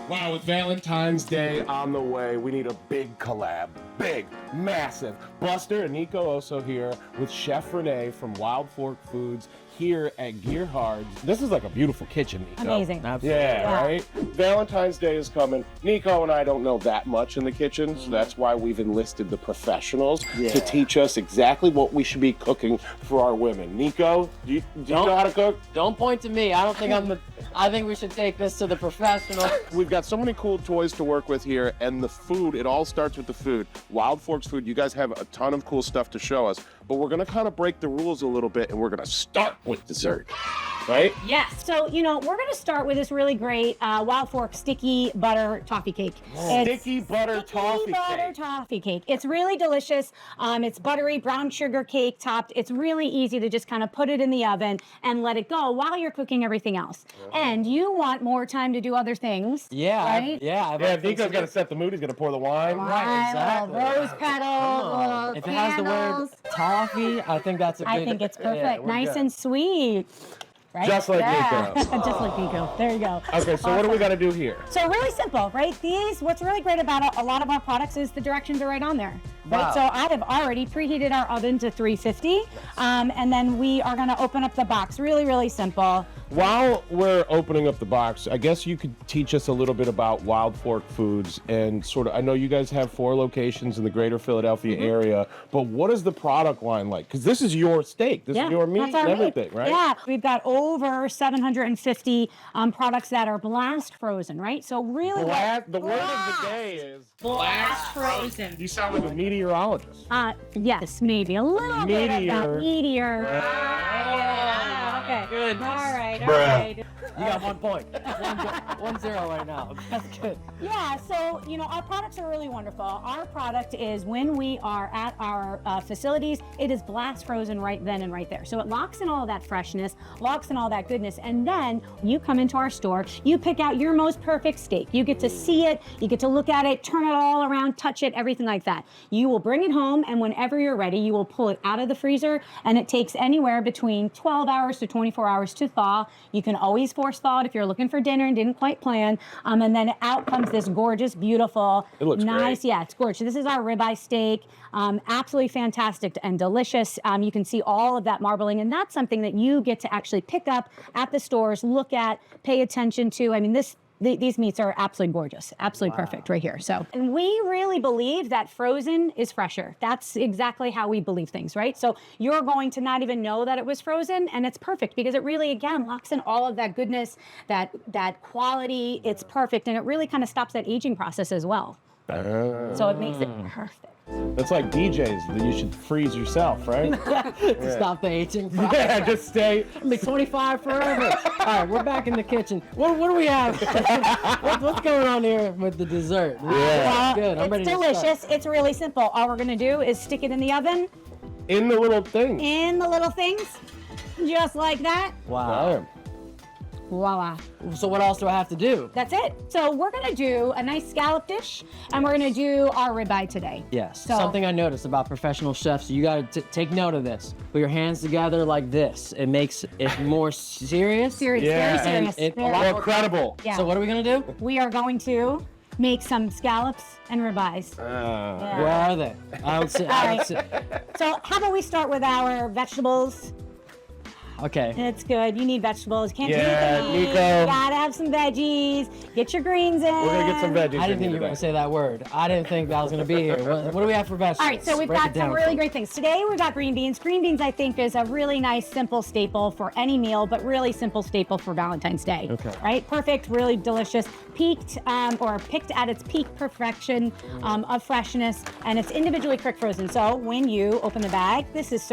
Wow, with Valentine's Day on the way, we need a big collab. Big, massive. Buster and Nico also here with Chef Renee from Wild Fork Foods here at Gerhard. This is like a beautiful kitchen, Nico. Amazing. Yeah, right? Valentine's Day is coming. Nico and I don't know that much in the kitchen, so that's why we've enlisted the professionals to teach us exactly what we should be cooking for our women. Nico, do you know how to cook? Don't point to me. I don't think I'm the. I think we should take this to the professional. We've got so many cool toys to work with here, and the food, it all starts with the food. Wild Forks Food, you guys have a ton of cool stuff to show us, but we're gonna kind of break the rules a little bit, and we're gonna start with dessert, right? Yes. So, we're going to start with this really great Wild Fork sticky butter toffee cake. Sticky butter toffee cake. It's really delicious. It's buttery brown sugar cake topped. It's really easy to just kind of put it in the oven and let it go while you're cooking everything else. And you want more time to do other things. Yeah. Right? Yeah, Nico's got to set the mood. He's going to pour the wine. Right, exactly. Rose petals. If it has the word toffee, I think that's a big. I think it's perfect. Yeah, we're nice good. and sweet. Right? Just like Yeah. Nico. Just like Nico. There you go. Okay, so what do we got to do here? So really simple, right? What's really great about a lot of our products is the directions are right on there. Right? Wow. So I have already preheated our oven to 350, and then we are going to open up the box. Really, really simple. While we're opening up the box, I guess you could teach us a little bit about Wild Fork Foods and sort of, I know you guys have 4 locations in the greater Philadelphia area, but what is the product line like? Because this is your steak, this is your meat that's our and everything, meat. right? Yeah, we've got over 750 products that are blast frozen, right? So really, The word of the day is blast frozen. You sound like a meteorologist. Yes, maybe a little bit of that meteor. Yeah, Okay. good. All right. All right. You got 1 point. 1-0 right now. That's good. Yeah, so, our products are really wonderful. Our product is when we are at our facilities, it is blast frozen right then and right there. So it locks in all of that freshness, locks in all that goodness, and then you come into our store, you pick out your most perfect steak. You get to see it, you get to look at it, turn it all around, touch it, everything like that. You will bring it home, and whenever you're ready, you will pull it out of the freezer, and it takes anywhere between 12 hours to 24 hours to thaw. You can always force thaw it if you're looking for dinner and didn't quite plan. And then out comes this gorgeous, beautiful, It looks nice, great. yeah, it's gorgeous. This is our ribeye steak. Absolutely fantastic and delicious. You can see all of that marbling, and that's something that you get to actually pick up at the stores, look at, pay attention to. I mean, these meats are absolutely gorgeous, absolutely perfect right here. So, and we really believe that frozen is fresher. That's exactly how we believe things, right? So you're going to not even know that it was frozen, and it's perfect because it really, again, locks in all of that goodness, that quality. It's perfect, and it really kind of stops that aging process as well. So it makes it perfect. That's like DJs that you should freeze yourself, right? To stop the aging process. Yeah, just stay. I'll be 25 forever. All right, we're back in the kitchen. What do we have? What's going on here with the dessert? Yeah. Good. I'm ready It's to start. delicious. It's really simple. All we're gonna do is stick it in the oven, In the little thing. in the little things, just like that. Wow. Voila. So what else do I have to do? That's it. So we're gonna do a nice scallop dish, and we're gonna do our ribeye today. Yes. So- Something I noticed about professional chefs, you got to take note of this. Put your hands together like this. It makes it more serious. Serious, Yeah. very serious. And it- Very- a lot More credible. yeah. So what are we gonna do? We are going to make some scallops and ribeyes. Uh, Where are they? I don't see. I don't see. So how about we start with our vegetables? Okay. It's good. You need vegetables. Can't Yeah, do anything. Nico. You gotta have some veggies. Get your greens in. We're gonna get some veggies. I didn't in think you were today. gonna say that word. I didn't think that was gonna be here. What do we have for vegetables? All right, so we've Break got it down some for really me. great things. Today we've got green beans. Green beans, I think, is a really nice, simple staple for any meal, but really simple staple for Valentine's Day. Okay. Right? Perfect, really delicious, picked at its peak perfection of freshness, and it's individually quick frozen. So when you open the bag, this is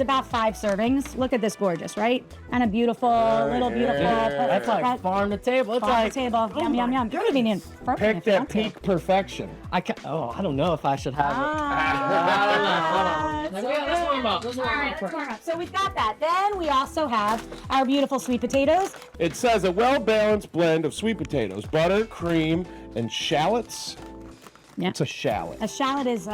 about 5 servings. Look at this gorgeous, right? And a beautiful, little beautiful. That's like farm to table. It's farm like to table. Yum, yum, yum. You're even in Picked at peak perfection. I don't know if I should have Ah, it. so Let's warm up. Let's All warm right, up let's first. warm up. So we've got that. Then we also have our beautiful sweet potatoes. It says a well-balanced blend of sweet potatoes, butter, cream, and shallots. Yeah. It's a shallot. A shallot is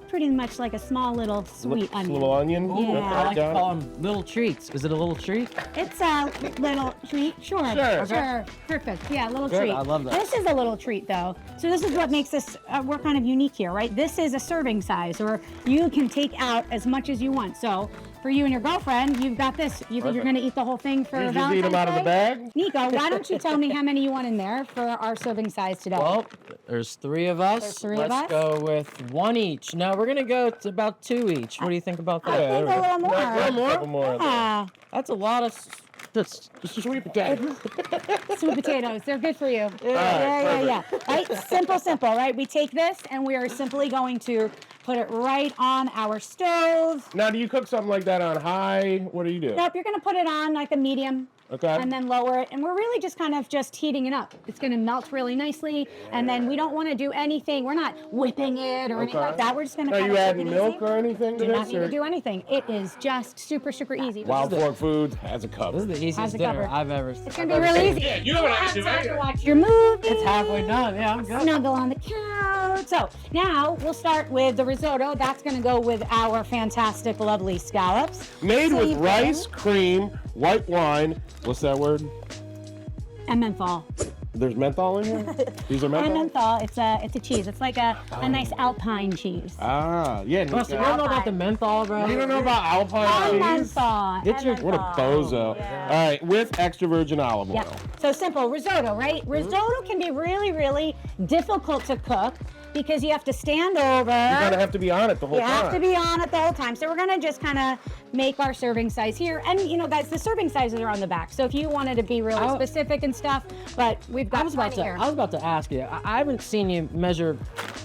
pretty much like a small little sweet onion. Little onion. Yeah. Okay, I like to got it. call them little treats. Is it a little treat? It's a little treat. Sure. Sure. Perfect. Yeah, a little Good, treat. I love that. This is a little treat, though. So this is what makes this, we're kind of unique here, right? This is a serving size, or you can take out as much as you want. So for you and your girlfriend, you've got this. You think you're going to eat the whole thing for You just Valentine's eat them out of the Day? bag? Nico, why don't you tell me how many you want in there for our serving size today? Well, there's 3 of us. There's 3 of Let's us? go with 1 each. No, we're gonna go to about 2 each. What do you think about I that? think a little more. A couple more. Yeah. That's a lot of that's Sweet potato. Sweet potatoes, they're good for you. Yeah. Right? Simple, right? We take this and we are simply going to put it right on our stove. Now, do you cook something like that on high? What do you do? Nope, you're gonna put it on like a medium. Okay. And then lower it, and we're really just kind of just heating it up. It's gonna melt really nicely, and then we don't want to do anything. We're not whipping it or anything like that. We're just gonna. Are kind you of adding milk or anything to Do not this? need to do anything. It is just super easy. Wild Fork Foods has a this cover. is the How's easiest it dinner covered? I've ever It's gonna be really easy. Yeah, you don't have to do Time to anything. watch your movie. It's halfway done. Yeah, I'm good. Snuggle on the couch. So now we'll start with the risotto. That's gonna go with our fantastic, lovely scallops. Made with Same rice, thing. cream, white wine. What's that word? And menthol. There's menthol in here? These are And menthol? menthol. It's a cheese. It's like a nice Alpine cheese. Ah, yeah. Buster, you don't know about the menthol, bro? You don't know about Alpine And cheese? menthol. Get and your- What a menthol. bozo. Yeah. All right, with extra virgin olive oil. Yeah. So simple. Risotto, right? Risotto can be really difficult to cook because you have to stand over. You're going to have to be on it the whole You time. have to be on it the whole time. So we're gonna just kind of make our serving size here. And you know, guys, the serving sizes are on the back. So if you wanted to be really I- specific and stuff, but we've got I was about plenty to. here. I was about to ask you. I haven't seen you measure.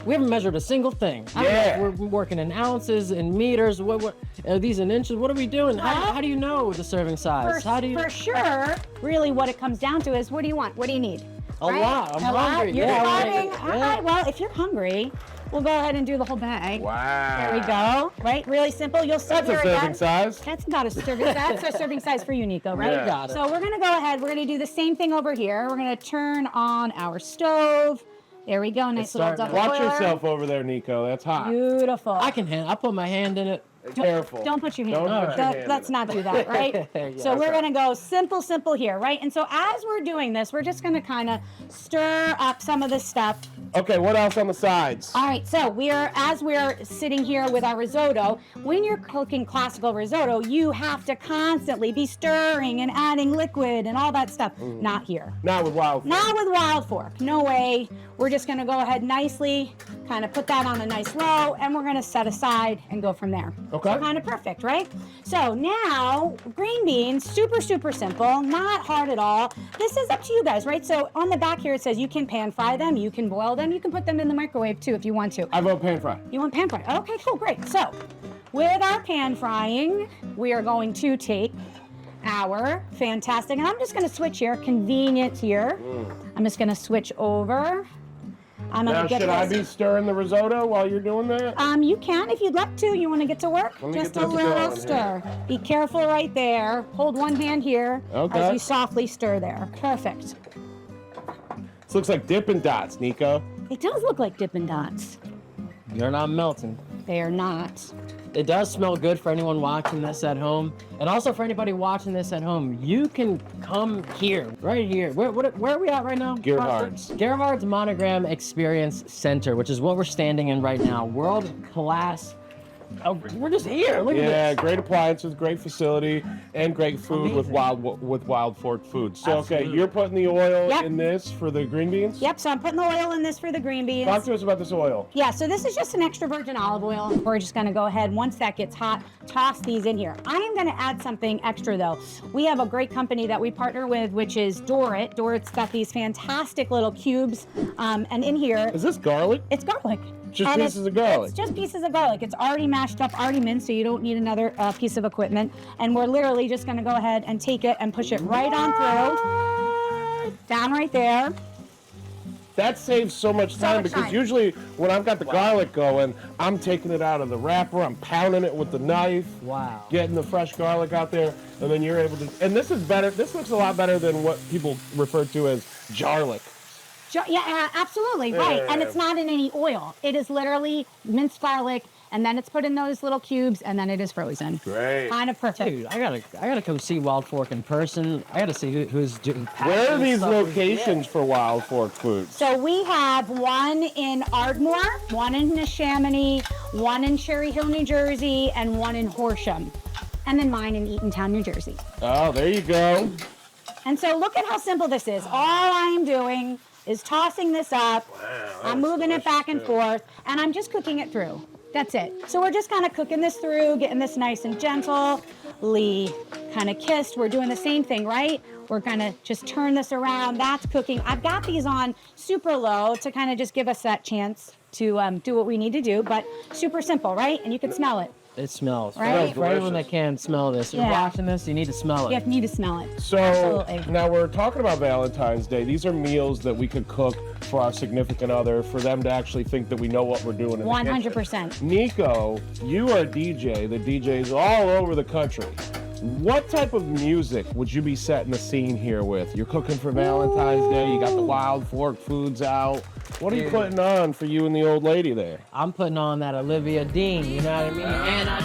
We haven't measured a single thing. I don't know Yeah. if we're working in ounces and meters. What are these in inches? What are we doing? How do you know the serving size? How do you? For sure, really what it comes down to is what do you want? What do you need? A lot. I'm hungry. You're Yeah, starving. yeah. All right, well, if you're hungry, we'll go ahead and do the whole bag. Wow. There we go. Right? Really simple. You'll sit That's a here serving again. size. That's not a serving. That's a serving size for you, Nico, right? Yeah. Got it. So we're gonna go ahead. We're gonna do the same thing over here. We're gonna turn on our stove. There we go. Nice little starting double to- Watch boiler. yourself over there, Nico. That's hot. Beautiful. I can hand. I put my hand in it. Careful. Don't put your hand. Don't in it. put your hand in Let's it. not do that, right? Yeah, so we're okay. gonna go simple here, right? And so as we're doing this, we're just gonna kind of stir up some of this stuff. Okay, what else on the sides? All right, so as we're sitting here with our risotto, when you're cooking classical risotto, you have to constantly be stirring and adding liquid and all that stuff. Not here. Not with wild. Not with Wild Fork. No way. We're just gonna go ahead nicely, kind of put that on a nice low, and we're gonna set aside and go from there. Okay. So kind of perfect, right? So now, green beans, super simple, not hard at all. This is up to you guys, right? So on the back here it says you can pan fry them, you can boil them, you can put them in the microwave too if you want to. I vote pan fry. You want pan fry? Okay, cool, great. So with our pan frying, we are going to take our fantastic, and I'm just gonna switch here, convenient here. I'm just gonna switch over. I'm gonna Now, get should I this. be stirring the risotto while you're doing that? You can if you'd like to. You want to get to work? Let me Just get a this little going stir. Be careful right there. Hold one hand here Okay. as you softly stir there. Perfect. This looks like Dippin' Dots, Nico. It does look like Dippin' Dots. You're not melting. They are not. It does smell good for anyone watching this at home, and also for anybody watching this at home. You can come here, right here. Where are we at right now? Gerhard's. Gerhard's Monogram Experience Center, which is what we're standing in right now. World class. Oh, we're just here. Look at Yeah, this. great appliances, great facility, and great food with Amazing. Wild Fork Foods. So, okay, Absolutely. you're putting the oil Yep. in this for the green beans? Yep, so I'm putting the oil in this for the green beans. Talk to us about this oil. Yeah, so this is just an extra virgin olive oil. We're just gonna go ahead, once that gets hot, toss these in here. I am gonna add something extra though. We have a great company that we partner with, which is Dorit. Dorit's got these fantastic little cubes, and in here, Is this garlic? it's garlic. Just And pieces of garlic? It's just pieces of garlic. It's already mashed up, already minced, so you don't need another piece of equipment. And we're literally just gonna go ahead and take it and push it right on through. Down right there. That saves so much time much because time. usually when I've got the garlic going, I'm taking it out of the wrapper, I'm pounding it with the knife, Wow. getting the fresh garlic out there, and then you're able to. And this is better. This looks a lot better than what people refer to as jarlic. Yeah, absolutely, right. And Yeah. it's not in any oil. It is literally minced garlic and then it's put in those little cubes, and then it is frozen. Great. Kind of perfect. Dude, I gotta come see Wild Fork in person. I gotta see who's doing. Where are these locations for Wild Fork Foods? So we have one in Ardmore, one in Neshaminy, one in Cherry Hill, New Jersey, and one in Horsham. And then mine in Eatontown, New Jersey. Oh, there you go. And so look at how simple this is. All I'm doing is tossing this up. I'm moving it back and forth, and I'm just cooking it through. That's it. So we're just kind of cooking this through, getting this nice and gently kind of kissed. We're doing the same thing, right? We're gonna just turn this around. That's cooking. I've got these on super low to kind of just give us that chance to do what we need to do, but super simple, right? And you can smell it. It smells. Right? For anyone that can smell this, you're Yeah. watching this, you need to smell it. You need to smell it. So Absolutely. now we're talking about Valentine's Day. These are meals that we could cook for our significant other, for them to actually think that we know what we're doing in the 100%. kitchen. Nico, you are a DJ. The DJs all over the country. What type of music would you be setting the scene here with? You're cooking for Valentine's Day. You got the Wild Fork Foods out. What are you putting on for you and the old lady there? I'm putting on that Olivia Dean, you know what I mean? And I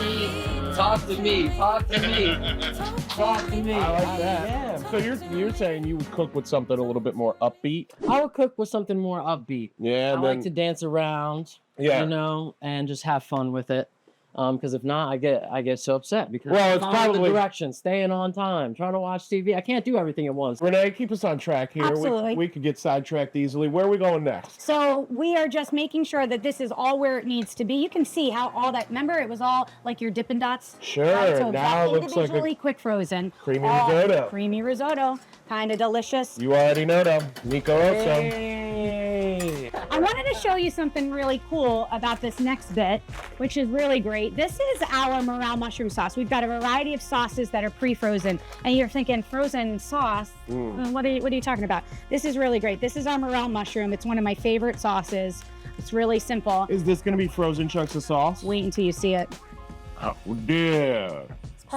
need, talk to me, talk to me. I like that. Yeah. So you're saying you would cook with something a little bit more upbeat? I would cook with something more upbeat. Yeah. I like to dance around, Yeah. you know, and just have fun with it. Because if not, I get so upset because Well, it's following probably- the direction, staying on time, trying to watch TV. I can't do everything at once. Renee, keep us on track here. Absolutely. We could get sidetracked easily. Where are we going next? So we are just making sure that this is all where it needs to be. You can see how all that, remember it was all like your Dippin' Dots? Sure, So now that it looks like a individually quick frozen. creamy All risotto. Creamy risotto, kind of delicious. You already know them. Nico Oso. Hey. I wanted to show you something really cool about this next bit, which is really great. This is our morel mushroom sauce. We've got a variety of sauces that are pre-frozen, and you're thinking frozen sauce? What are you talking about? This is really great. This is our morel mushroom. It's one of my favorite sauces. It's really simple. Is this going to be frozen chunks of sauce? Wait until you see it. Oh, yeah.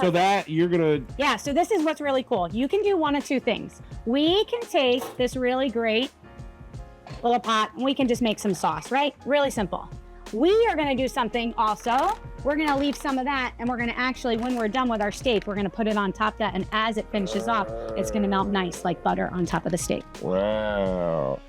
So that you're going to... Yeah, so this is what's really cool. You can do one of two things. We can take this really great little pot and we can just make some sauce, right? Really simple. We are gonna do something also. We're gonna leave some of that and we're gonna actually, when we're done with our steak, we're gonna put it on top of that, and as it finishes off, it's gonna melt nice like butter on top of the steak. Wow.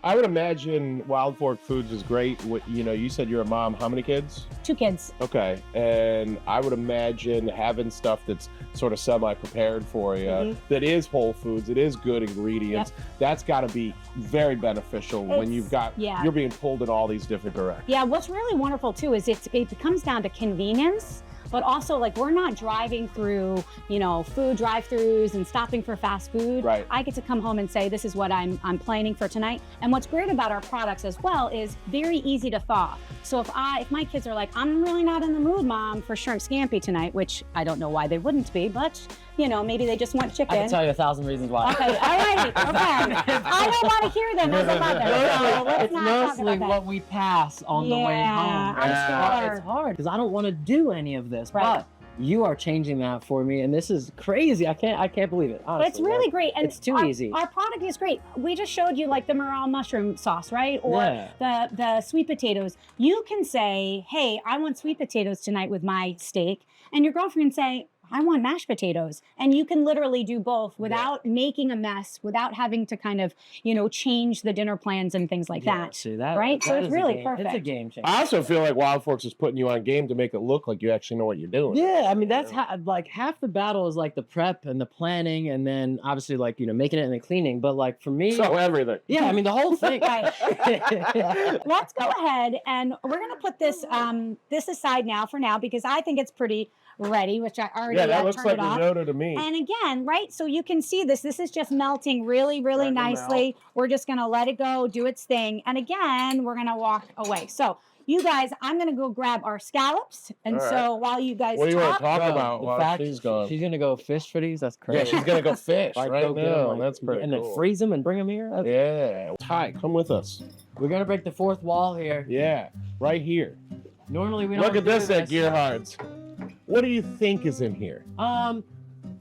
I would imagine Wild Fork Foods is great. You know, you said you're a mom. How many kids? 2 kids. Okay. And I would imagine having stuff that's sort of semi-prepared for you, that is whole foods, it is good ingredients. That's got to be very beneficial when you've got, you're being pulled in all these different directions. Yeah, what's really wonderful too is it comes down to convenience. But also, like, we're not driving through, you know, food drive-throughs and stopping for fast food. Right. I get to come home and say, this is what I'm planning for tonight. And what's great about our products as well is very easy to thaw. So if my kids are like, I'm really not in the mood, Mom, for shrimp scampi tonight, which I don't know why they wouldn't be, but, you know, maybe they just want chicken. I can tell you 1,000 reasons why. Okay, all right, okay. I don't want to hear them as a mother, so let's It's not talk mostly about that. what we pass on the way home. I'm sure. It's hard because I don't want to do any of this, Right. but you are changing that for me, and this is crazy. I can't believe it. Honestly, It's really great, and it's too easy. Our product is great. We just showed you like the morel mushroom sauce, right? Or the sweet potatoes. You can say, "Hey, I want sweet potatoes tonight with my steak," and your girlfriend can say, I want mashed potatoes. And you can literally do both without making a mess, without having to kind of, you know, change the dinner plans and things like that. See that? Right? So that it's is a really game. perfect. It's a game changer. I also feel like Wild Forks is putting you on game to make it look like you actually know what you're doing. Yeah, I mean that's like half the battle is like the prep and the planning, and then obviously like making it and the cleaning. But like for me, So everything. yeah, I mean the whole thing. Let's go ahead and we're going to put this this aside now for now because I think it's pretty ready, which I already that looks turned like it off. risotto to me. And again, right, so you can see this is just melting really Letting it nicely. We're just going to let it go, do its thing. And again, we're going to walk away. So you guys, I'm going to go grab our scallops. And All right. so while you guys What do you want talk, to talk Bro, about the while fact she's gone? she's gonna go fish for these. That's crazy. Yeah, she's going to go fish Like, right go get 'em, now. like, That's pretty and cool. then freeze them and bring them here. That's- Yeah. Ty, come with us. We're gonna break the fourth wall here. Yeah, right here. Normally we don't. Look at do this at Gerhard's. What do you think is in here?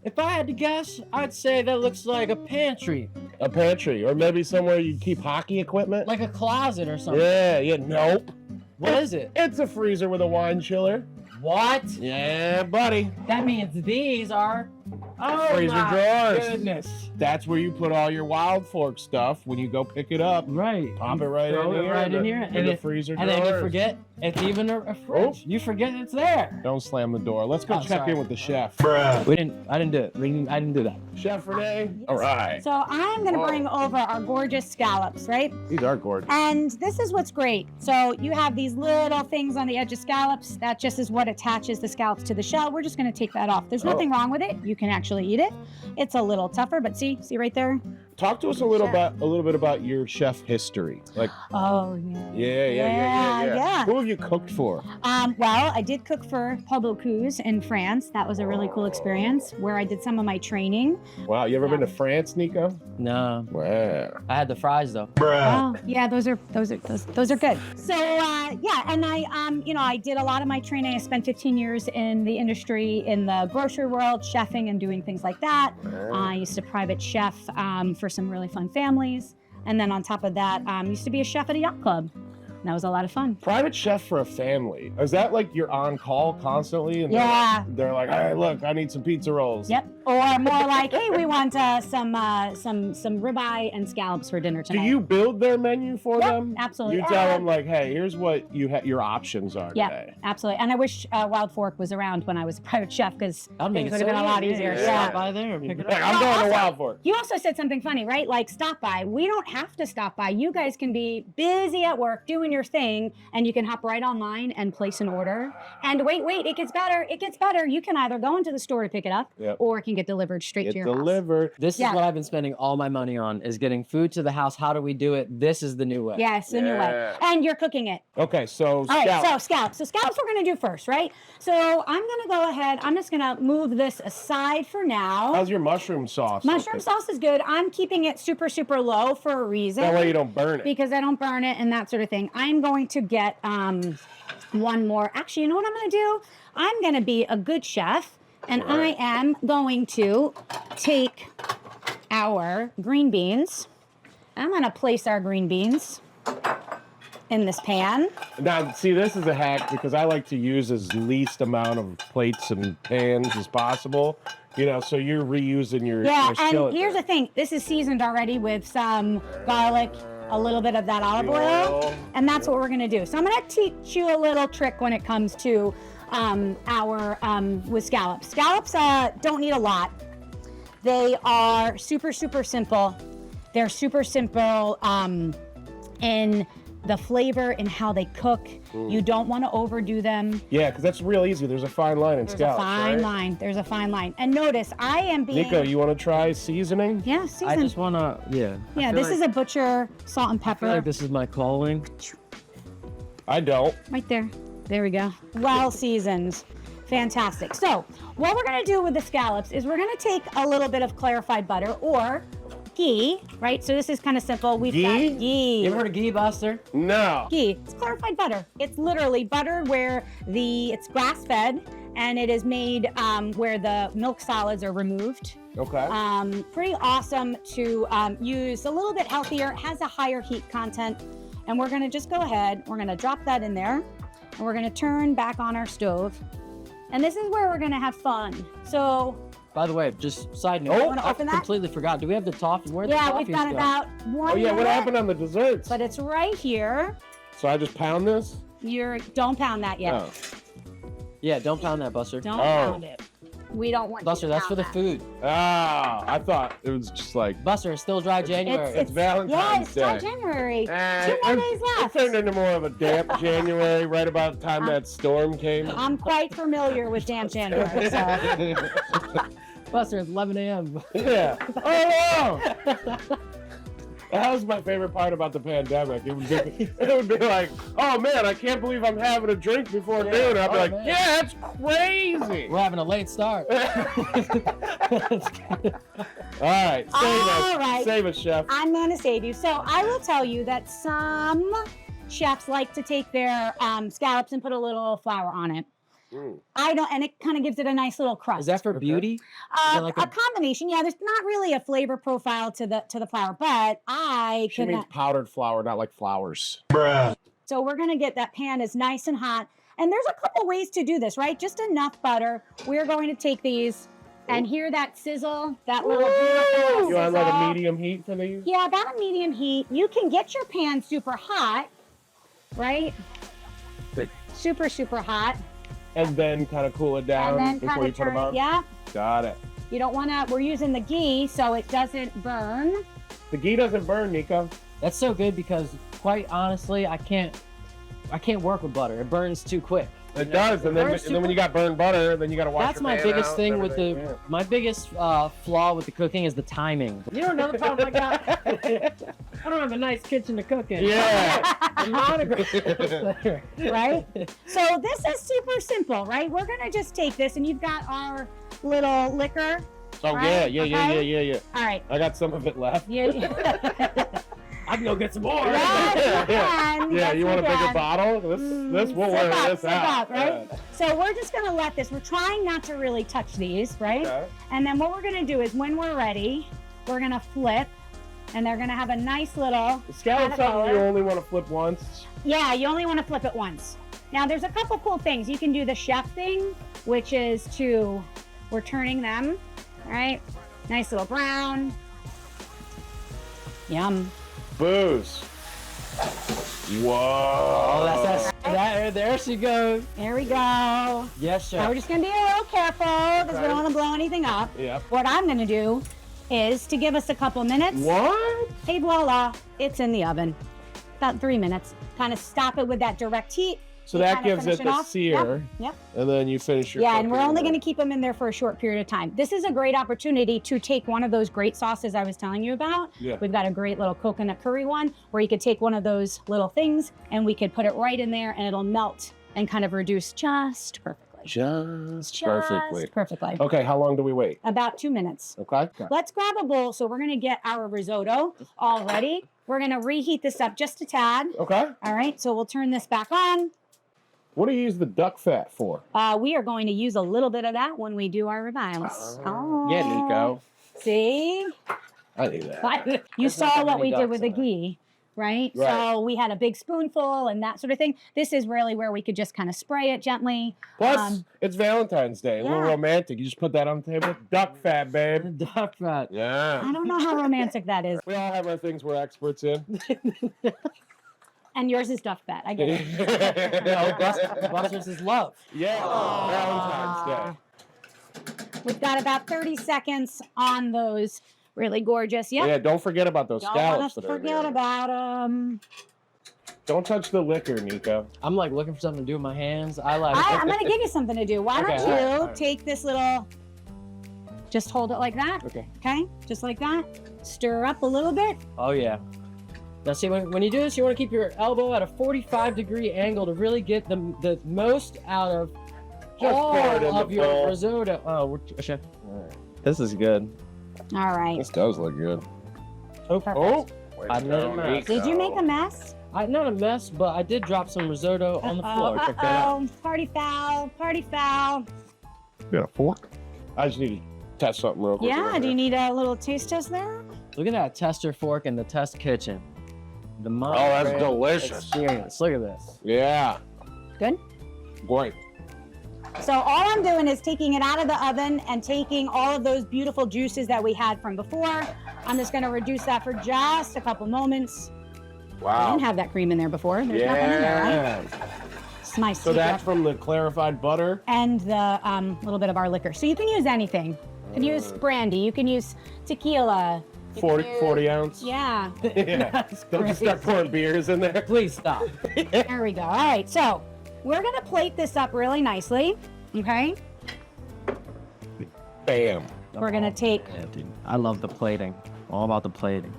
If I had to guess, I'd say that looks like a pantry, A pantry, or maybe somewhere you keep hockey equipment? like a closet or something. Yeah, nope. What is it? It's a freezer with a wine chiller. What? Yeah, buddy. That means these are Freezer my drawers. goodness. That's where you put all your Wild Fork stuff when you go pick it up. Right. Pop it right Throw in it here. right in here, in the freezer and drawers. then you forget it's even a fridge. You forget it's there. Don't slam the door. Let's go Oh, check sorry. in with the chef. I didn't do it. I didn't do that. Chef Renee. All right. So I'm gonna bring over our gorgeous scallops, right? These are gorgeous. And this is what's great. So you have these little things on the edge of scallops. That just is what attaches the scallops to the shell. We're just gonna take that off. There's nothing wrong with it. You can actually eat it. It's a little tougher, but see right there? Talk to us a little bit about your chef history. Like, Oh, yeah. Who have you cooked for? Well, I did cook for Paul Bocuse in France. That was a really cool experience where I did some of my training. Wow, you ever been to France, Nico? No, Wow. I had the fries though. Oh, yeah, those are good. So yeah, and I did a lot of my training. I spent 15 years in the industry in the grocery world, chefing and doing things like that. I used to private chef for some really fun families, and then on top of that, used to be a chef at a yacht club. And that was a lot of fun. Private chef for a family. Is that like you're on call constantly? And Yeah. They're like, hey, look, I need some pizza rolls. Yep. Or more like, hey, we want some ribeye and scallops for dinner Do tonight. you build their menu for Yep, them? absolutely. You tell them like, hey, here's what your options are Yeah, today. absolutely. And I wish Wild Fork was around when I was a private chef because I'd make things it would have been a lot easier. Yeah. Stop by there and pick it Like, up. I'm going to also- Wild Fork. You also said something funny, right? Like stop by. We don't have to stop by. You guys can be busy at work doing your thing, and you can hop right online and place an order. And wait, it gets better. It gets better. You can either go into the store to pick it up, Yep. or it can get delivered straight Get to your house. delivered. This Yeah. is what I've been spending all my money on, is getting food to the house. How do we do it? This is the new way. Yes, the new way. Yeah. And you're cooking it. Okay, so All right, scallops. so scallops. So scallops we're gonna do first, right? So I'm gonna go ahead. I'm just gonna move this aside for now. How's your mushroom sauce? Mushroom looking? sauce is good. I'm keeping it super, super low for a reason. That way you don't burn it. Because I don't burn it and that sort of thing. I'm going to get one more. Actually, you know what I'm going to do? I'm going to be a good chef, and I am going to take our green beans. I'm going to place our green beans in this pan. Now, see, this is a hack because I like to use as least amount of plates and pans as possible. You know, so you're reusing your Yeah, skillet and here's there. the thing. This is seasoned already with some garlic, a little bit of that olive The oil, oil. and that's what we're gonna do. So I'm gonna teach you a little trick when it comes to with scallops. Scallops don't need a lot. They are super, super simple. They're super simple in the flavor and how they cook. You don't want to overdo them. Yeah, because that's real easy. There's a fine line in There's scallops, a fine right? line. There's a fine line. And notice, I am being... Nico, you want to try seasoning? Yeah, I seasoned. just wanna, yeah. Yeah, this is a butcher salt and I feel pepper. like this is my calling. I don't. Right there. There we go. Well seasoned. Fantastic. So what we're going to do with the scallops is we're going to take a little bit of clarified butter or ghee, right? So this is kind of simple. We've Ghee? got ghee. You ever heard of ghee, Buster? No. Ghee. It's clarified butter. It's literally butter where it's grass fed and it is made where the milk solids are removed. Okay. Pretty awesome to use. A little bit healthier. It has a higher heat content. And we're going to just go ahead. We're going to drop that in there. And we're going to turn back on our stove. And this is where we're going to have fun. So, By the way, just side note. Oh, wanna I open that? completely forgot. Do we have the toffee? Where the yeah, toffees we've got go? about one Oh, yeah, what minute, happened on the desserts? But it's right here. So I just pound this? Don't pound that yet. Oh. Yeah, don't pound that, Buster. Don't Oh. pound it. We don't want Buster, you to that's for the pound that. food. Ah, I thought it was just like... Buster, it's still dry January. It's Valentine's Yeah, it's dry Day. January. Two more it- days It left. turned into more of a damp January right about the time that storm came. I'm quite familiar with damp January. So. Buster, it's 11 a.m. Yeah. Oh, wow. That was my favorite part about the pandemic. It would be like, oh man, I can't believe I'm having a drink before Yeah. noon. I'd be Oh, like, man. yeah, that's crazy. We're having a late start. All right, All right. Save us, chef. I'm going to save you. So I will tell you that some chefs like to take their scallops and put a little flour on it. I don't, and it kind of gives it a nice little crust. Is that for beauty? Is that like a combination? Yeah, there's not really a flavor profile to the flour, but I She could means not. powdered flour, not like flowers. So So we're gonna get that pan is nice and hot. And there's a couple ways to do this, right? Just enough butter. We're going to take these and hear that sizzle, that little beautiful You want like a sizzle. medium heat for these? Yeah, about a medium heat. You can get your pan super hot, right? Super, super hot. And then kind of cool it And down then before kind you of put them turn, on? yeah. Got it. You don't want to, we're using the ghee so it doesn't burn. The ghee doesn't burn, Nico. That's so good because, quite honestly, I can't work with butter. It burns too quick. It does, and then when you got burned butter, then you got to wash That's your my pan biggest out thing and with the everything. my biggest flaw with the cooking is the timing. You know another problem I got? I don't have a nice kitchen to cook in. Yeah. The monogram. Right? So this is super simple, right? We're gonna just take this, and you've got our little liquor. Oh Right? yeah. Okay. All right. I got some of it left. I can go get some more. Yeah, Yeah, you want a bigger bottle? This we'll Sip wear up, this sip out. up, right? So we're just gonna let this. We're trying not to really touch these, right? Okay. And then what we're gonna do is when we're ready, we're gonna flip, and they're gonna have a nice little. The scallop's something you only want to flip once. Yeah, you only want to flip it once. Now there's a couple cool things. You can do the chef thing, which is we're turning them, right? Nice little brown. Yum. Booze. Whoa. Oh, there she goes. There we go. Yes, Now we're chef. just gonna be a little careful because we don't want to blow anything up. Yep. What I'm gonna do is to give us a couple minutes. What? Hey, voila, it's in the oven. About 3 minutes. Kind of stop it with that direct heat. So You that kinda gives finish it the off. sear, Yep. and then you finish your. Yeah, and we're cooking only with going to it. keep them in there for a short period of time. This is a great opportunity to take one of those great sauces I was telling you about. Yeah. We've got a great little coconut curry one where you could take one of those little things and we could put it right in there and it'll melt and kind of reduce just perfectly. Just perfectly. Just perfectly. Okay, how long do we wait? About 2 minutes. Okay. Let's grab a bowl. So we're going to get our risotto all ready. We're going to reheat this up just a tad. Okay. All right, so we'll turn this back on. What do you use the duck fat for? We are going to use a little bit of that when we do our reviles. Oh. Yeah, Nico. See? I knew that. You There's not saw that what many we did with the ducks in ghee, right? Right. So we had a big spoonful and that sort of thing. This is really where we could just kind of spray it gently. Plus, it's Valentine's Day. A little yeah. romantic. You just put that on the table. Duck fat, babe. Duck fat. Yeah. I don't know how romantic that is. We all have our things we're experts in. And yours is duck fat. I get it. No, Buster's is love. Yeah. Valentine's Day. We've got about 30 seconds on those. Really gorgeous. Yep. Yeah, don't forget about those Don't scallops want to that are forget there. about them. Don't touch the liquor, Nico. I'm like looking for something to do with my hands. I'm I'm going to give you something to do. Why Okay, don't you all right. take this little, just hold it like that. Okay. Okay? Just like that. Stir up a little bit. Oh yeah. Now see, when you do this, you want to keep your elbow at a 45-degree angle to really get the most out of Just pour it in all of the your bowl. risotto. Oh, chef. This is good. All right. This does look good. Perfect. Oh. I made a mess. Did you make a mess? Not a mess, but I did drop some risotto on the floor. Check that out. Party foul. Party foul. You got a fork? I just need to test something real quick. Yeah, do you need a little taste test there? Look at that tester fork in the test kitchen. The that's delicious. Experience. Look at this. Yeah. Good. Great. So all I'm doing is taking it out of the oven and taking all of those beautiful juices that we had from before. I'm just going to reduce that for just a couple moments. I Wow. didn't have that cream in there before. There's nothing in there, right? Yeah. It's my So secret. that's from the clarified butter? And the little bit of our liquor. So you can use anything. You can use brandy. You can use tequila. You can 40 use- ounce? Yeah. Yeah. Don't just start pouring beers in there. Please stop. There we go. All right. So we're going to plate this up really nicely. Okay. Bam. We're going to take. Yeah, dude. I love the plating. All about the plating.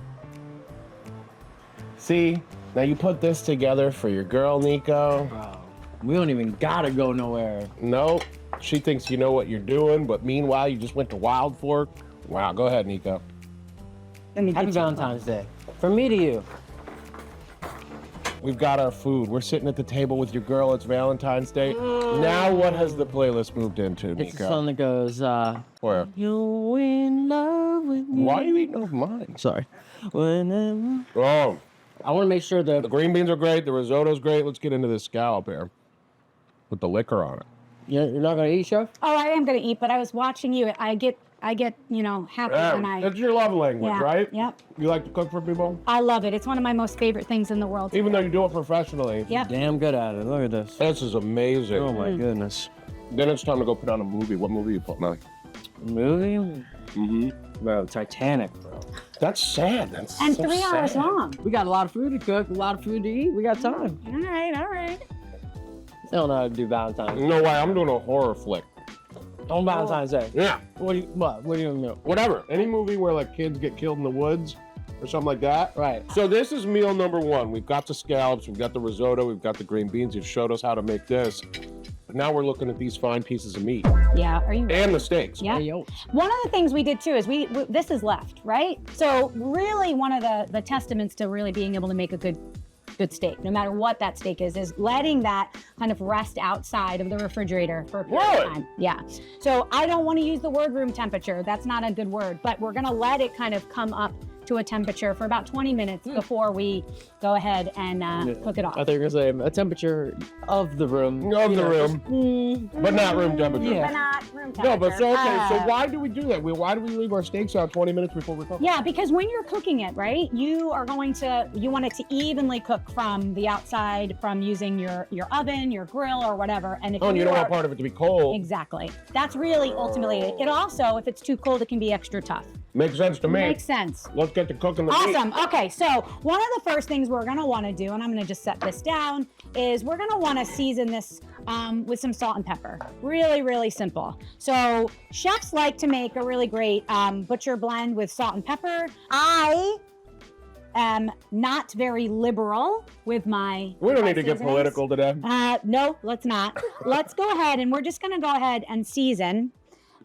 See, now you put this together for your girl, Nico. Bro, we don't even gotta go nowhere. Nope. She thinks you know what you're doing, but meanwhile, you just went to Wild Fork. Wow, go ahead, Nico. Let me Happy get you- Valentine's Day. From me to you. We've got our food. We're sitting at the table with your girl. It's Valentine's Day. Now, what has the playlist moved into, It's the Nico? song that goes, Where? you're in love with me. Why are you eating off mine? Sorry. Whenever. Oh, I want to make sure The green beans are great. The risotto's great. Let's get into this scallop here with the liquor on it. you're not gonna eat, Chef. Oh, I am going to eat, but I was watching you. I get happy when I. That's your love language, Yeah, right? yep. You like to cook for people? I love it. It's one of my most favorite things in the world. Even though you do it professionally. Yep. Damn good at it. Look at this. This is amazing. Oh my goodness. Then it's time to go put on a movie. What movie you putting on? Movie? Mm-hmm. Bro, Titanic, bro. That's sad. That's And so 3 hours sad. long. We got a lot of food to cook, a lot of food to eat. We got time. All right, all right. I don't know how to do Valentine's. No way. I'm doing a horror flick. On Valentine's Day. Yeah. What do you mean? Whatever. Any movie where like kids get killed in the woods or something like that. Right. So this is meal number 1. We've got the scallops, we've got the risotto, we've got the green beans. You've showed us how to make this. But now we're looking at these fine pieces of meat Yeah, are you ready? and the steaks. Yeah. Hey, yo. One of the things we did too is we this is left, right? So really one of the testaments to really being able to make a good steak, no matter what that steak is letting that kind of rest outside of the refrigerator for a period Really? of time. Yeah. So I don't want to use the word room temperature. That's not a good word, but we're going to let it kind of come up to a temperature for about 20 minutes before we go ahead and cook it off. I thought you were gonna say a temperature of the room. Of you the know, room, but not room temperature. Yeah. But not room temperature. No, but so okay. So Uh, why do we do that? Why do we leave our steaks out 20 minutes before we cook? Yeah, because when you're cooking it, right, you want it to evenly cook from the outside, from using your oven, your grill, or whatever. And if Oh, and you don't are- want part of it to be cold. Exactly. That's really ultimately it. It also, if it's too cold, it can be extra tough. Makes sense to me. Makes sense. Let's get to cooking the meat. Awesome. Okay, so one of the first things we're gonna want to do, and I'm gonna just set this down, is we're gonna want to season this with some salt and pepper. Really, really simple. So chefs like to make a really great butcher blend with salt and pepper. I am not very liberal with my. We don't my need to get seasonings. political today. No, let's not. Let's go ahead and we're just gonna go ahead and season.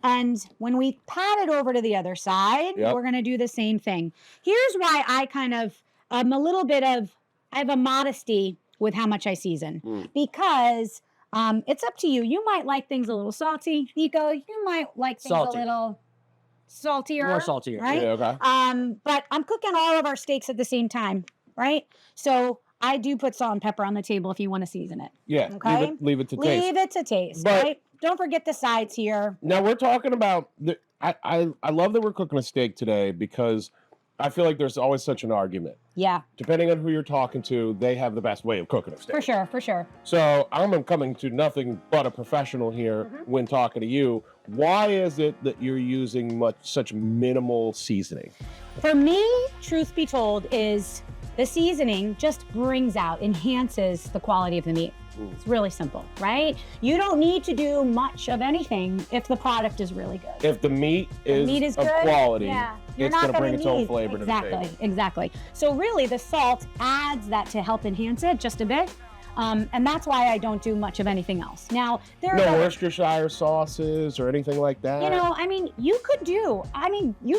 And when we pat it over to the other side, Yep. we're going to do the same thing. Here's why I kind of, I have a modesty with how much I season. Because it's up to you. You might like things a little salty. Nico, you might like things Salty. a little saltier. More saltier. Right? Yeah, okay. But I'm cooking all of our steaks at the same time, right? So I do put salt and pepper on the table if you want to season it. Yeah, Okay. leave it to taste. Leave it to taste, But- right? Don't forget the sides here. Now we're talking about I love that we're cooking a steak today because I feel like there's always such an argument. Yeah, Depending on who you're talking to, they have the best way of cooking a steak. for sure, for sure. So I'm coming to nothing but a professional here Mm-hmm. when talking to you. Why is it that you're using such minimal seasoning? For me, truth be told, is the seasoning just enhances the quality of the meat. It's really simple, right? You don't need to do much of anything if the product is really good. If the meat is of good, quality, yeah, you're it's not going to gonna bring its own need- flavor to the table. Exactly. So really, the salt adds that to help enhance it just a bit, and that's why I don't do much of anything else. Now there No are Worcestershire sauces or anything like that. you know, you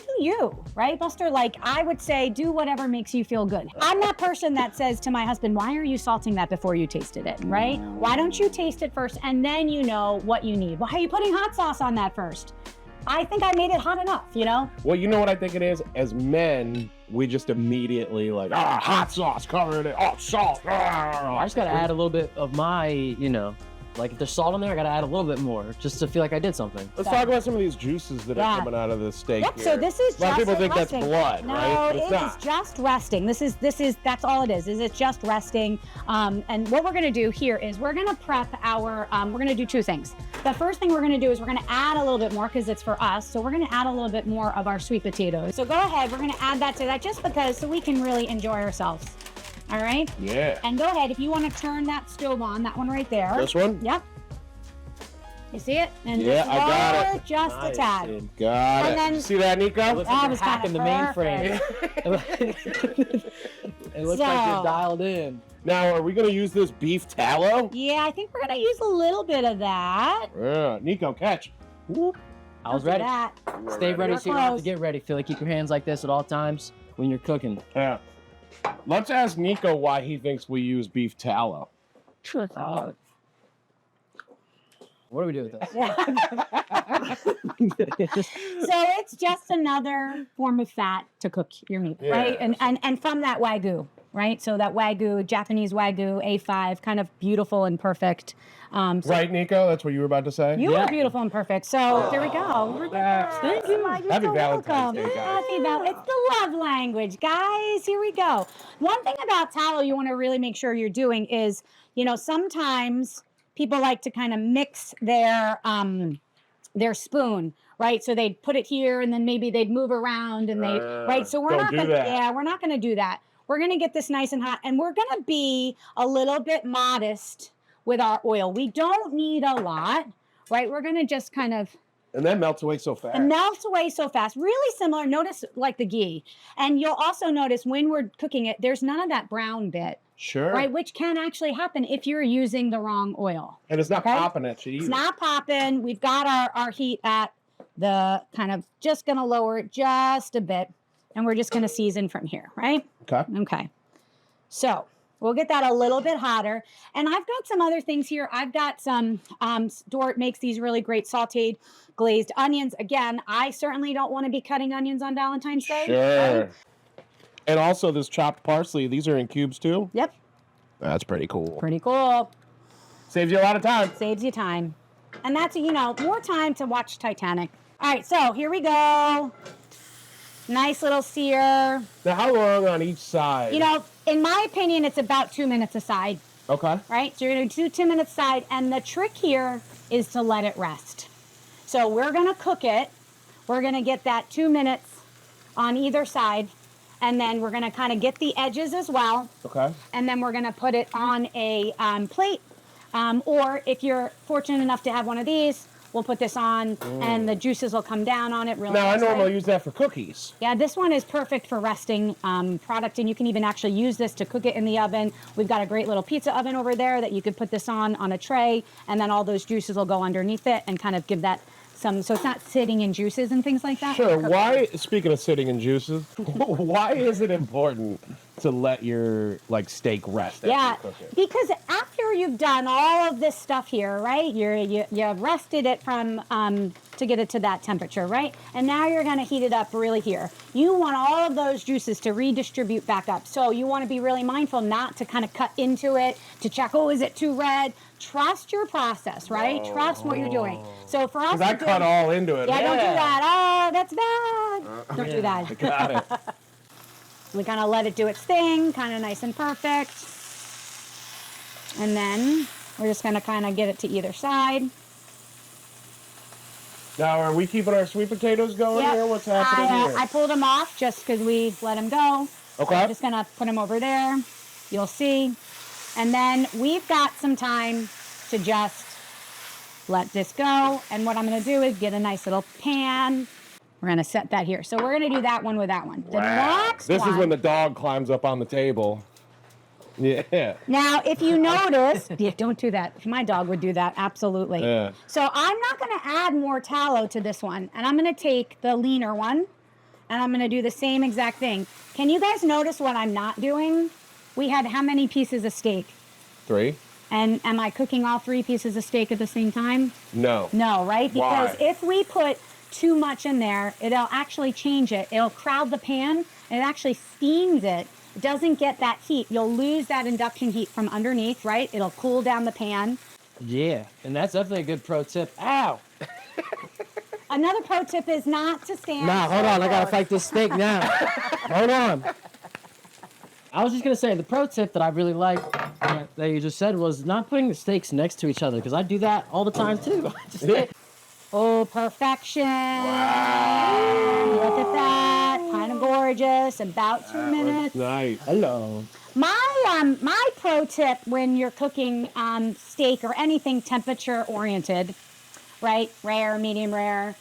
do you, right, Buster? Like, I would say do whatever makes you feel good. I'm that person that says to my husband, why are you salting that before you tasted it, right? Why don't you taste it first and then you know what you need? Why are you putting hot sauce on that first? I think I made it hot enough, you know? Well, you know what I think it is? As men, we just immediately like, hot sauce covered it. Oh, salt. I just gotta add a little bit of my, like if there's salt in there, I gotta add a little bit more just to feel like I did something. Let's talk about some of these juices that are Yeah. coming out of this steak. Yep, here. so this is A lot of just people think resting. that's blood, no, right? But it it's is not. just resting. That's all it is it's just resting. And what we're gonna do here is we're gonna prep our, we're gonna do two things. The first thing we're gonna do is we're gonna add a little bit more because it's for us. So we're gonna add a little bit more of our sweet potatoes. So go ahead, we're gonna add that to that just because so we can really enjoy ourselves. All right? Yeah. And go ahead, if you wanna turn that stove on, that one right there. This one? Yep. You see it? And Yeah, just I got lower it. just a Nice, tad. dude. Got And it. then- You see that, Nico? It looks That like you're was kinda hacking the mainframe. It looks like So- you're dialed in. Now, are we going to use this beef tallow? Yeah, I think we're gonna use a little bit of that. Yeah. Nico, catch. Whoop. I was Look at ready. that. Stay ready We're so you don't have to close. get ready. Feel like keep your hands like this at all times when you're cooking. Yeah. Let's ask Nico why he thinks we use beef tallow. What do we do with this? So it's just another form of fat to cook your meat, right? Yes. And from that Wagyu. right? So that Wagyu, Japanese Wagyu A5, kind of beautiful and perfect. So Right, Nico? That's what you were about to say? you are beautiful and perfect. So there we go. Thank you. You're Happy so Valentine's welcome. Day, guys. It's the love language, guys. Here we go. One thing about tallow you want to really make sure you're doing is, sometimes people like to kind of mix their spoon, right? So they'd put it here and then maybe they'd move around and right? So we're don't not do gonna, that. yeah, we're not gonna do that. We're gonna get this nice and hot, and we're gonna be a little bit modest with our oil. We don't need a lot, right? We're gonna just kind of, And that melts away so fast. it melts away so fast. Really similar, notice like the ghee. And you'll also notice when we're cooking it, there's none of that brown bit, Sure. right? Which can actually happen if you're using the wrong oil. And it's not Okay. popping at you either. It's not popping. We've got our heat at the kind of, just gonna lower it just a bit. And we're just gonna season from here, right? Okay. Okay. So we'll get that a little bit hotter. And I've got some other things here. I've got some, Dort makes these really great sauteed glazed onions. Again, I certainly don't want to be cutting onions on Valentine's Day. Sure. right? And also this chopped parsley, these are in cubes too? Yep. That's pretty cool. Pretty cool. Saves you a lot of time. Saves you time. And that's, more time to watch Titanic. All right, so here we go. Nice little sear. Now, how long on each side? In my opinion, it's about 2 minutes a side, Okay. right? So you're going to do 2 minutes side, and the trick here is to let it rest. So we're going to cook it. We're going to get that 2 minutes on either side, and then we're going to kind of get the edges as well, Okay. and then we're going to put it on a plate. Or if you're fortunate enough to have one of these, we'll put this on, and the juices will come down on it really Now, I nicely. normally use that for cookies. Yeah, this one is perfect for resting product, and you can even actually use this to cook it in the oven. We've got a great little pizza oven over there that you could put this on a tray, and then all those juices will go underneath it and kind of give that some, so it's not sitting in juices and things like that. Sure. Why, speaking of sitting in juices, why is it important to let your steak rest after Yeah, you cook it? because after you've done all of this stuff here, right? You rested it from to get it to that temperature, right? And now you're going to heat it up really here. You want all of those juices to redistribute back up. So you want to be really mindful not to kind of cut into it to check, oh, is it too red? Trust your process, right? Trust what you're doing. So for us, Because I cut all into it. yeah, don't do that. Oh, that's bad. Don't do that. Got it. We kind of let it do its thing, kind of nice and perfect. And then we're just going to kind of get it to either side. Now, are we keeping our sweet potatoes going Yep. here? What's happening here? I pulled them off just because we let them go. Okay. I'm just going to put them over there. You'll see. And then we've got some time to just let this go. And what I'm going to do is get a nice little pan. We're going to set that here. So we're going to do that one with that one. The next This one, is when the dog climbs up on the table. Yeah. Now, if you notice, yeah, don't do that. My dog would do that, absolutely. Yeah. So I'm not going to add more tallow to this one. And I'm going to take the leaner one, and I'm going to do the same exact thing. Can you guys notice what I'm not doing? We had how many pieces of steak? 3? And am I cooking all 3 pieces of steak at the same time? No. No, right? Because Why? if we put too much in there, it'll actually change it. It'll crowd the pan, and it actually steams it. It doesn't get that heat. You'll lose that induction heat from underneath, right? It'll cool down the pan. Yeah, and that's definitely a good pro tip. Ow! Another pro tip is not to stand. Nah, hold so on. I gotta close. fight this steak now. Hold on. I was just gonna say the pro tip that I really like that you just said was not putting the steaks next to each other because I do that all the time too. Oh, perfection. Wow. Look at that. Kind of gorgeous. About 2 minutes. Nice. Hello. My pro tip when you're cooking steak or anything temperature oriented, right? Rare, medium rare,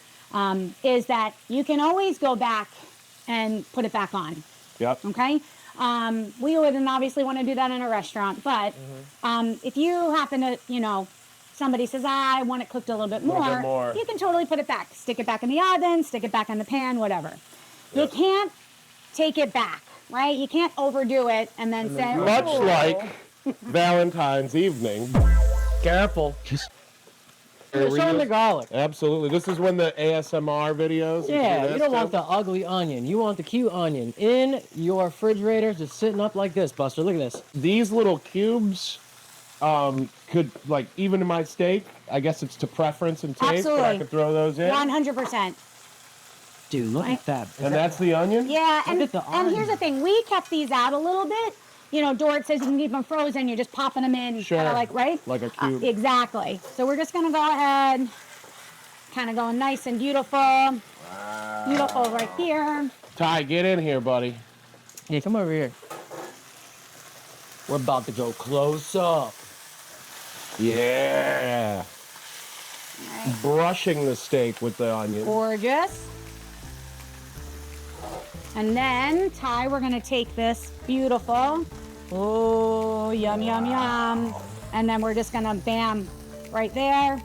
is that you can always go back and put it back on. Yep. Okay. We wouldn't obviously want to do that in a restaurant, but if you happen to, somebody says, I want it cooked a little bit more, you can totally put it back. Stick it back in the oven, stick it back in the pan, whatever. You can't take it back, right? You can't overdo it and then say, Much "Oh." like Valentine's evening. Careful. Show them the garlic. Absolutely. This is when the ASMR videos. Yeah, do you don't this want too? the ugly onion. You want the cute onion in your refrigerator, just sitting up like this, Buster. Look at this. These little cubes could, like, even in my steak, I guess it's to preference and taste, but I Absolutely. could throw those in. 100%. Dude, look at that. And that's the onion? Yeah, and, at the and here's onion. the thing. We kept these out a little bit. You know, Dort says you can keep them frozen. You're just popping them in, Sure. kind of like, right? Like a cube. Exactly. So we're just going to go ahead, kind of going nice and beautiful. Beautiful right here. Ty, get in here, buddy. Yeah, come over here. We're about to go close up. Yeah. All right. Brushing the steak with the onion. Gorgeous. And then, Ty, we're going to take this beautiful. Oh, yum, yum, yum. And then we're just going to bam right there.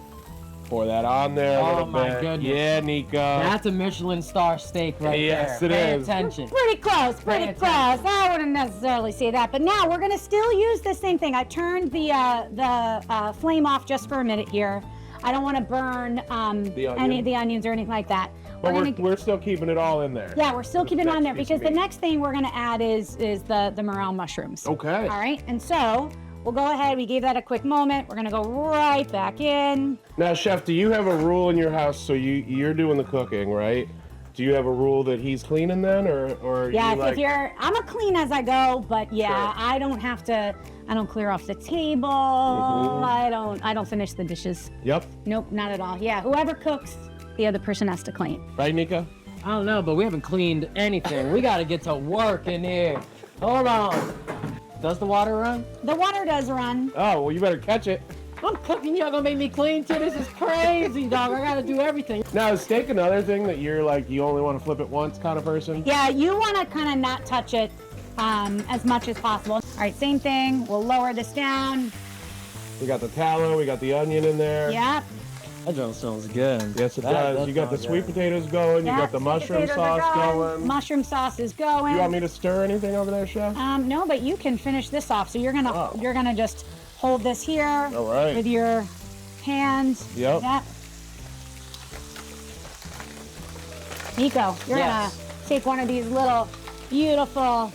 Pour that on there. a Oh, little my bit. goodness. Yeah, Nico. That's a Michelin star steak right Yes, there. it Pay is. attention. Pretty close, pretty Pay close. I wouldn't necessarily say that, but now we're gonna still use the same thing. I turned the flame off just for a minute here. I don't want to burn any onion. of the onions or anything like that. But gonna, we're still keeping it all in there. yeah, we're still keeping it on there next piece because of the meat. next thing we're gonna add is the morel mushrooms. Okay. All right, and so we'll go ahead. We gave that a quick moment. We're gonna go right back in. Now, Chef, do you have a rule in your house? So you're doing the cooking, right? Do you have a rule that he's cleaning then, or Yeah, you like? if you're, I'm a clean as I go, but yeah, Sure. I don't have to. I don't clear off the table. Mm-hmm. I don't finish the dishes. Yep. Nope, not at all. Yeah, whoever cooks, the other person has to clean. Right, Nico? I don't know, but we haven't cleaned anything. We got to get to work in here. Hold on. Does the water run? The water does run. Oh, well, you better catch it. I'm cooking. Y'all gonna make me clean too? This is crazy, dog. I gotta do everything. Now, is steak another thing that you're like, you only want to flip it once kind of person? Yeah, you want to kind of not touch it as much as possible. All right, same thing. We'll lower this down. We got the tallow, we got the onion in there. Yep. That joint smells good. Yes, it does. You got the sweet potatoes going. Yep. You got the Sweet mushroom potatoes are sauce going. Mushroom sauce is going. You want me to stir anything over there, Chef? No, but you can finish this off. So you're gonna just hold this here All right. with your hands. Yep. Nico, you're Yes. gonna take one of these little beautiful.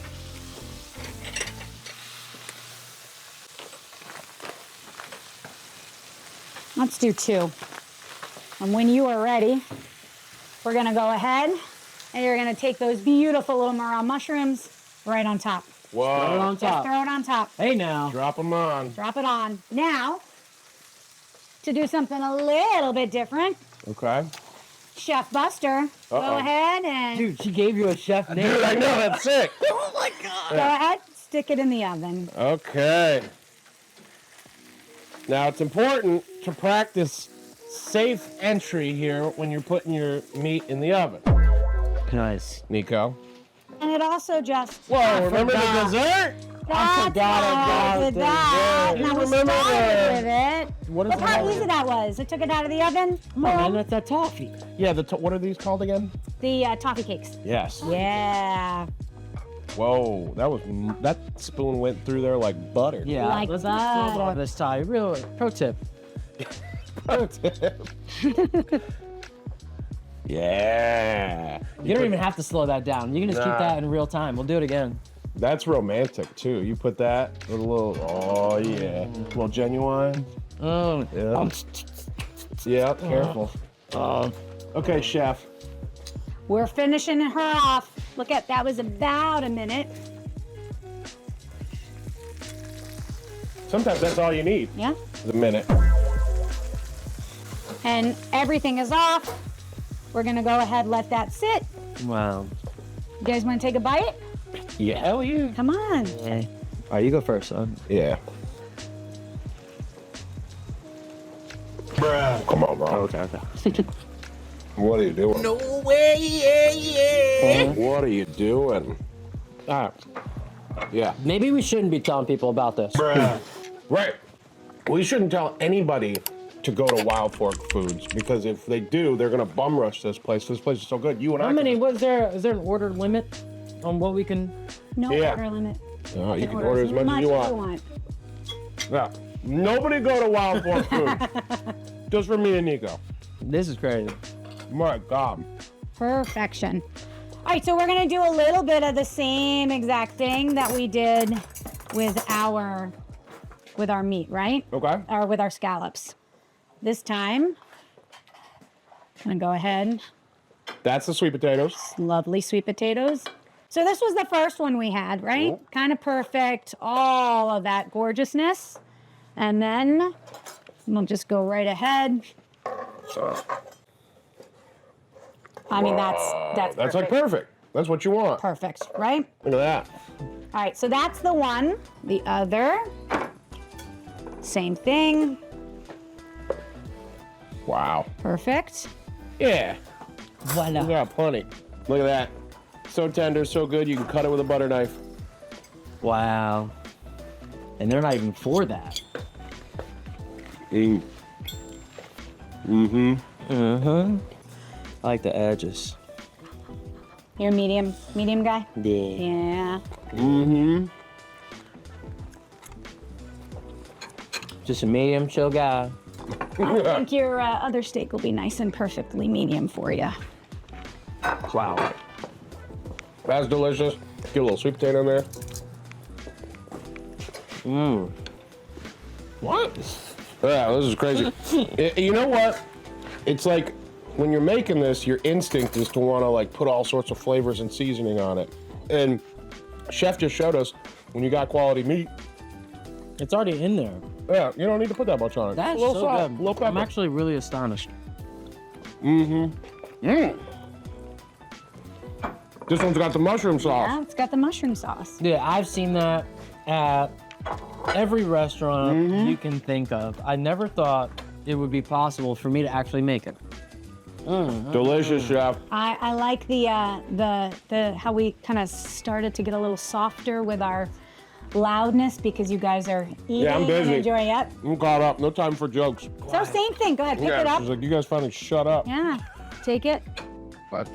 Let's do two. And when you are ready, we're gonna go ahead and you're gonna take those beautiful little morel mushrooms right on top. Throw it Whoa. on Just top. throw it on top. Hey now. Drop them on. Drop it on. Now, to do something a little bit different, Okay. Chef Buster, go Uh-oh. ahead and Dude, she gave you a chef name. Dude, I know, that's sick. Oh my god. go ahead, stick it in the oven. Okay. Now, it's important to practice safe entry here when you're putting your meat in the oven. Nice. Nico. And it also just. Whoa, remember the forgot. dessert? That's forgot how I about did that. dessert. Now we Remember started the- with it. What is Look it how called? easy that was. I took it out of the oven. Come on, man. Boom. That's that toffee. Yeah, what are these called again? The toffee cakes. Yes. Yeah. Whoa, that spoon went through there like butter. Yeah. Like let's that. slow down this time. Real pro tip. Yeah. You don't even have to slow that down. You can just keep Nah. that in real time. We'll do it again. That's romantic too. You put that with a little, oh yeah, a little genuine. Oh. Yeah. Yeah, careful. Okay, Chef. We're finishing her off. Look at that was about a minute. Sometimes that's all you need, Yeah. is a minute. And everything is off. We're gonna go ahead, let that sit. Wow. You guys wanna take a bite? Yeah. Hell yeah. Come on. All right, you go first, son. Yeah. Bruh. Come on, bro. Okay. What are you doing? No way, yeah. What are you doing? Ah. Yeah. Maybe we shouldn't be telling people about this. Right. We shouldn't tell anybody to go to Wild Fork Foods because if they do, they're gonna bum rush this place. This place is so good. You and How I. many? Is there an order limit on what we can? No Yeah. order limit. Oh, you can order as much as you want. Yeah. Nobody go to Wild Fork Foods. Just for me and Nico. This is crazy. My God. Perfection. All right, so we're gonna do a little bit of the same exact thing that we did with our meat, right? Okay. Or with our scallops. This time, I'm gonna go ahead. That's the sweet potatoes. Lovely sweet potatoes. So this was the first one we had, right? Cool. Kind of perfect, all of that gorgeousness. And then we'll just go right ahead. I mean, that's That's like perfect. That's what you want. perfect, right? Look at that. All right, so that's the one. The other, same thing. Wow. Perfect. Yeah. Voila. We got plenty. Look at that. So tender, so good. You can cut it with a butter knife. Wow. And they're not even for that. Mm. Mm-hmm. Uh-huh. I like the edges. You're a medium guy? Yeah. Yeah. Mm-hmm. Just a medium chill guy. I think your other steak will be nice and perfectly medium for you. Wow. That's delicious. Get a little sweet potato in there. Mmm. What? Yeah, this is crazy. You know what? It's like when you're making this, your instinct is to want to like put all sorts of flavors and seasoning on it. And Chef just showed us when you got quality meat, It's already in there. yeah, you don't need to put that much on it. That's a little so salt, good. a little pepper. I'm actually really astonished. Mm-hmm. Mm. This one's got the mushroom sauce. Yeah, it's got the mushroom sauce. Yeah, I've seen that at every restaurant you can think of. I never thought it would be possible for me to actually make it. Delicious, Chef. I like the how we kind of started to get a little softer with our loudness because you guys are eating Yeah, I'm busy. and enjoying it. I'm caught up. No time for jokes. So same thing. Go ahead, pick it Yeah, up. she's like, you guys finally shut up. Yeah, take it. But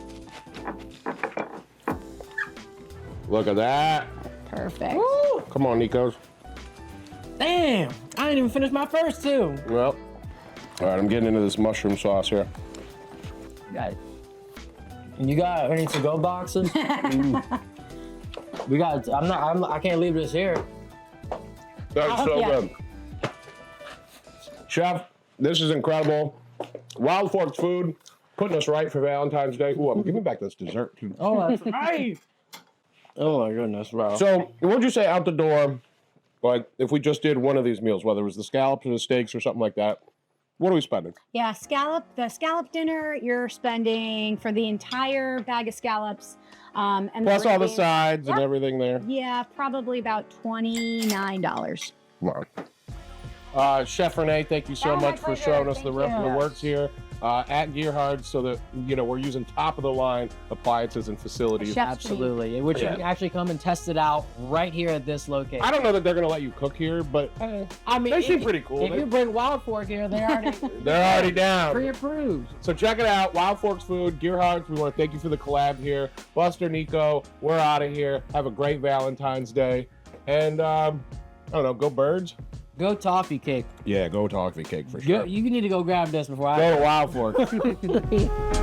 look at that. Perfect. Come on, Nico's. Damn, I didn't even finish my first two. Well, all right, I'm getting into this mushroom sauce here. Got it. And you got any to-go boxes? We got. I can't leave this here. That's so yeah. good. Chef, this is incredible. Wild Forks food, putting us right for Valentine's Day. Ooh, give me back this dessert. Too. Oh, that's right. Oh my goodness, bro. So, what would you say out the door, like if we just did one of these meals, whether it was the scallops or the steaks or something like that, what are we spending? Yeah, the scallop dinner, you're spending for the entire bag of scallops. And Plus all the gravy- sides and Yep. everything there. Yeah, probably about $29. Wow. Chef Renee, thank you so Oh, my much for pleasure. showing us Thank the you. works here at Gerhard, so that we're using top of the line appliances and facilities. Chef- Absolutely. Which you Yeah. can actually come and test it out right here at this location. I don't know that they're gonna let you cook here, but I mean, they seem pretty cool. If you bring Wild Fork here, they already They're already down. pre-approved. So check it out, Wild Forks Food, Gerhard. We want to thank you for the collab here. Buster, Nico, we're out of here. Have a great Valentine's Day. And, I don't know, go birds? Go toffee cake. Yeah, go toffee cake for sure. You need to go grab this before I. Go to Wild Forks.